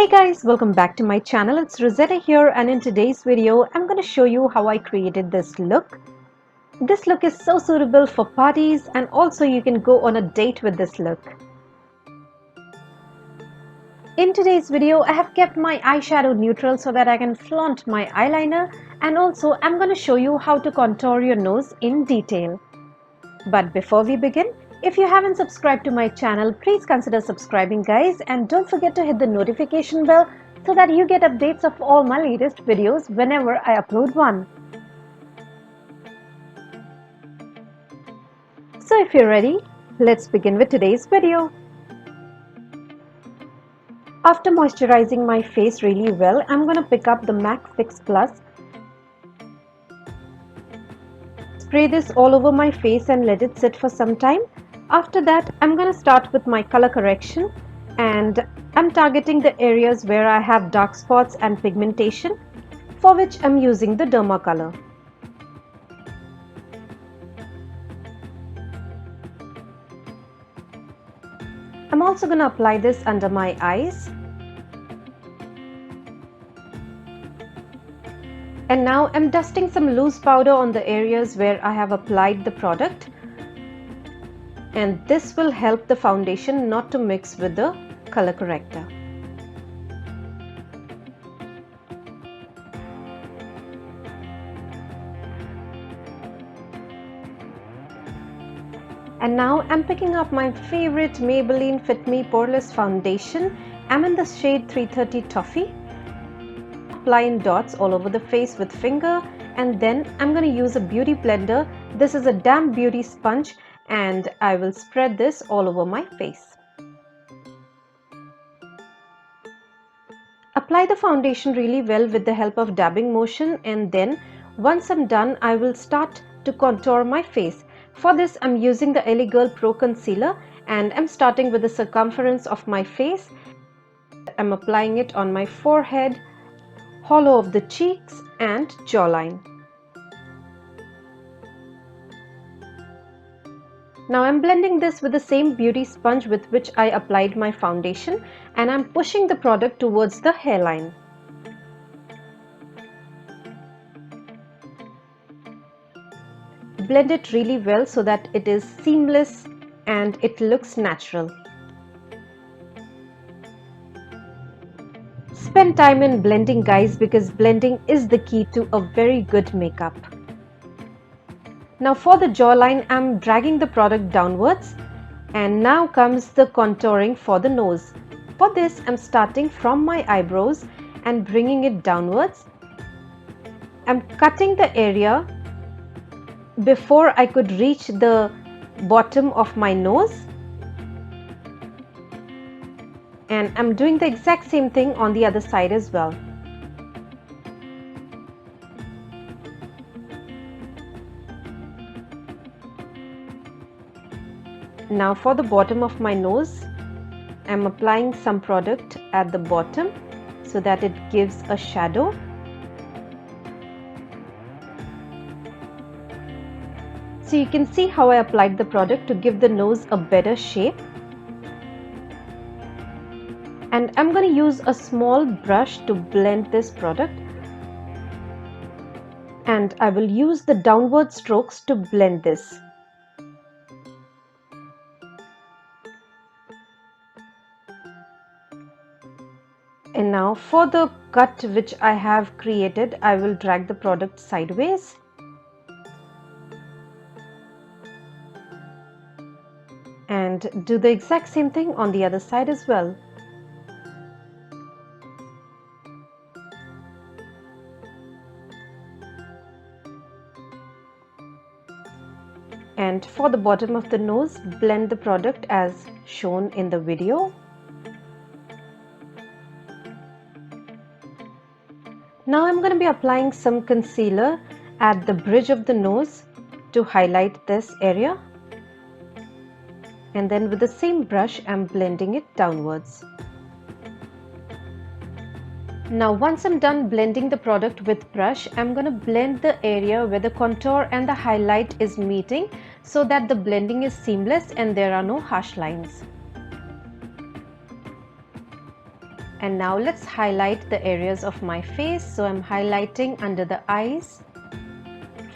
Hey guys, welcome back to my channel. It's Rosetta here, and in today's video I'm going to show you how I created this look. This look is so suitable for parties, and also you can go on a date with this look. In today's video I have kept my eyeshadow neutral so that I can flaunt my eyeliner, and also I'm going to show you how to contour your nose in detail. But before we begin, if you haven't subscribed to my channel, please consider subscribing guys, and don't forget to hit the notification bell so that you get updates of all my latest videos whenever I upload one. So if you're ready, let's begin with today's video. After moisturizing my face really well, I'm going to pick up the MAC Fix Plus. Spray this all over my face and let it sit for some time. After that, I'm going to start with my color correction, and I'm targeting the areas where I have dark spots and pigmentation, for which I'm using the Derma color. I'm also going to apply this under my eyes. And now I'm dusting some loose powder on the areas where I have applied the product. And this will help the foundation not to mix with the color corrector. And now I'm picking up my favorite Maybelline Fit Me Poreless foundation. I'm in the shade 330 Toffee. Apply in dots all over the face with finger, and then I'm going to use a beauty blender. This is a damp beauty sponge, and I will spread this all over my face. Apply the foundation really well with the help of dabbing motion, and then once I'm done, I will start to contour my face. For this, I'm using the LA Girl Pro Concealer, and I'm starting with the circumference of my face. I'm applying it on my forehead, hollow of the cheeks and jawline. Now I'm blending this with the same beauty sponge with which I applied my foundation, and I'm pushing the product towards the hairline. Blend it really well so that it is seamless and it looks natural. Spend time in blending guys, because blending is the key to a very good makeup. Now for the jawline, I'm dragging the product downwards, and now comes the contouring for the nose. For this, I'm starting from my eyebrows and bringing it downwards. I'm cutting the area before I could reach the bottom of my nose. And I'm doing the exact same thing on the other side as well. Now for the bottom of my nose, I'm applying some product at the bottom so that it gives a shadow. So you can see how I applied the product to give the nose a better shape. And I'm going to use a small brush to blend this product, and I will use the downward strokes to blend this. And now for the cut which I have created, I will drag the product sideways. And do the exact same thing on the other side as well. And for the bottom of the nose, blend the product as shown in the video. Now I'm going to be applying some concealer at the bridge of the nose to highlight this area. And then with the same brush, I'm blending it downwards. Now once I'm done blending the product with brush, I'm going to blend the area where the contour and the highlight is meeting so that the blending is seamless and there are no harsh lines. And now let's highlight the areas of my face. So I'm highlighting under the eyes,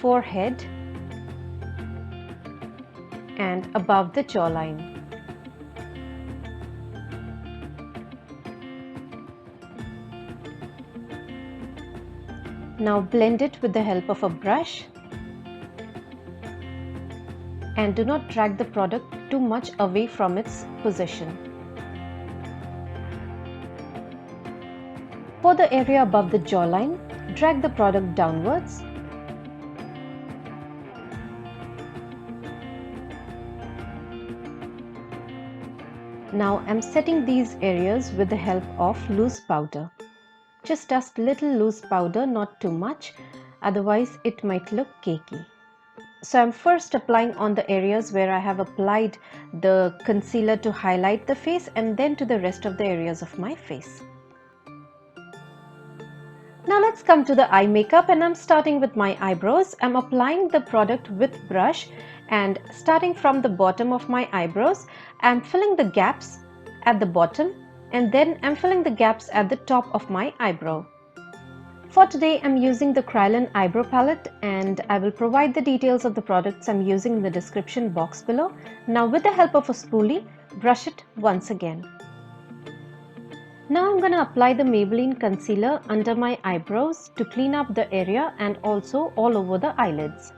forehead, and above the jawline. Now blend it with the help of a brush and do not drag the product too much away from its position. For the area above the jawline, drag the product downwards. Now I'm setting these areas with the help of loose powder. Just dust little loose powder, not too much, otherwise it might look cakey. So I'm first applying on the areas where I have applied the concealer to highlight the face, and then to the rest of the areas of my face. Now let's come to the eye makeup, and I'm starting with my eyebrows. I'm applying the product with brush, and starting from the bottom of my eyebrows, I'm filling the gaps at the bottom, and then I'm filling the gaps at the top of my eyebrow. For today, I'm using the Kryolan eyebrow palette, and I will provide the details of the products I'm using in the description box below. Now with the help of a spoolie, brush it once again. Now I'm going to apply the Maybelline concealer under my eyebrows to clean up the area and also all over the eyelids.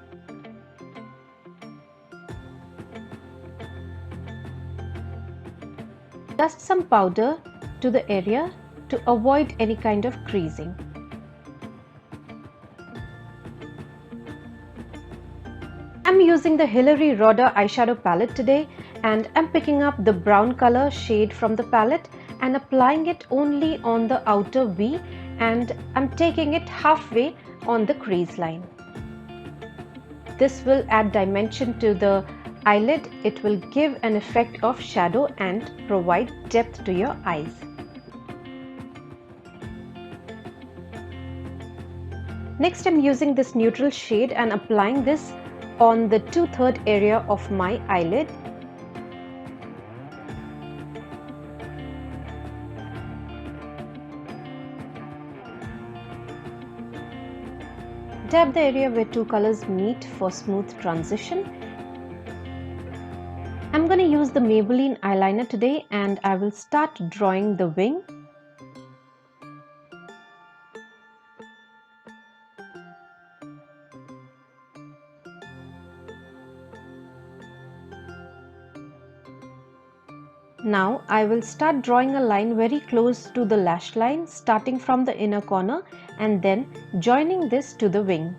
Dust some powder to the area to avoid any kind of creasing. I'm using the Hilary Rhoda eyeshadow palette today, and I'm picking up the brown color shade from the palette and applying it only on the outer V, and I'm taking it halfway on the crease line. This will add dimension to the eyelid. It will give an effect of shadow and provide depth to your eyes. Next, I'm using this neutral shade and applying this on the 2/3 area of my eyelid. Dab the area where two colors meet for smooth transition. I'm going to use the Maybelline eyeliner today, and I will start drawing the wing. Now I will start drawing a line very close to the lash line, starting from the inner corner and then joining this to the wing.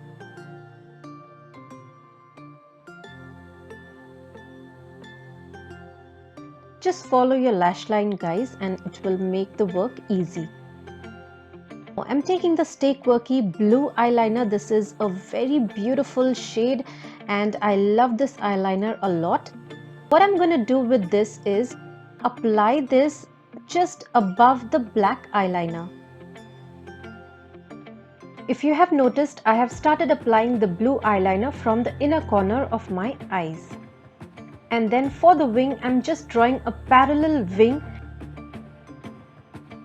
Just follow your lash line, guys, and it will make the work easy. I'm taking the Stay Quirky blue eyeliner. This is a very beautiful shade and I love this eyeliner a lot. What I'm going to do with this is apply this just above the black eyeliner. If you have noticed, I have started applying the blue eyeliner from the inner corner of my eyes. And then for the wing, I'm just drawing a parallel wing.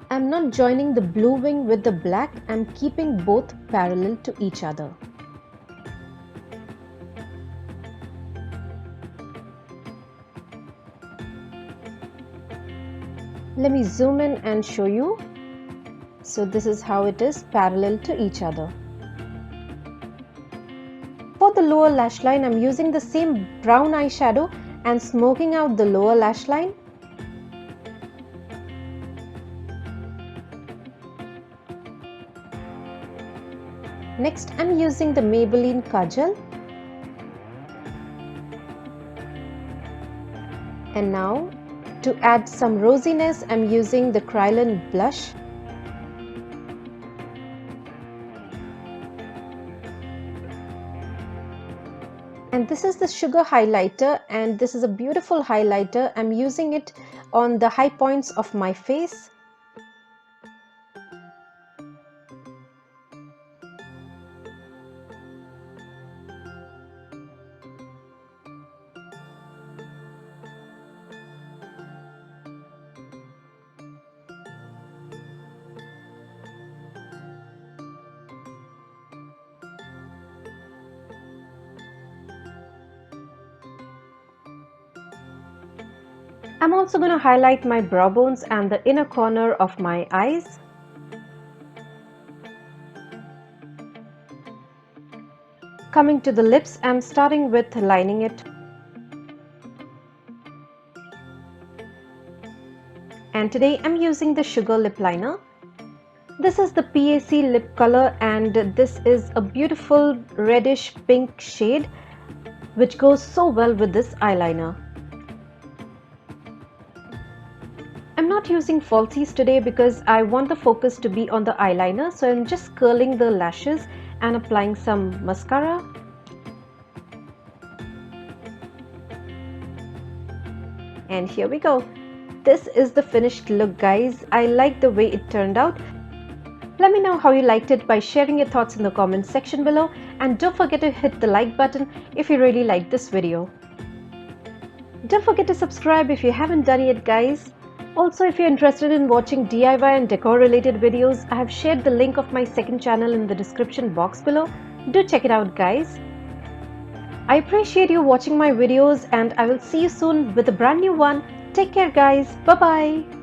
I'm not joining the blue wing with the black, I'm keeping both parallel to each other. Let me zoom in and show you. So this is how it is parallel to each other. For the lower lash line, I'm using the same brown eyeshadow and smoking out the lower lash line. Next, I'm using the Maybelline Kajal. And now, to add some rosiness, I'm using the Kryolan blush. And this is the sugar highlighter, and this is a beautiful highlighter. I'm using it on the high points of my face. I'm also going to highlight my brow bones and the inner corner of my eyes. Coming to the lips, I'm starting with lining it. And today I'm using the Sugar Lip Liner. This is the PAC lip color and this is a beautiful reddish pink shade which goes so well with this eyeliner. I'm not using falsies today because I want the focus to be on the eyeliner, so I'm just curling the lashes and applying some mascara. And here we go. This is the finished look, guys. I like the way it turned out. Let me know how you liked it by sharing your thoughts in the comments section below, and don't forget to hit the like button if you really liked this video. Don't forget to subscribe if you haven't done yet, guys. Also, if you're interested in watching DIY and decor related videos, I have shared the link of my second channel in the description box below. Do check it out, guys. I appreciate you watching my videos and I will see you soon with a brand new one. Take care, guys. Bye bye.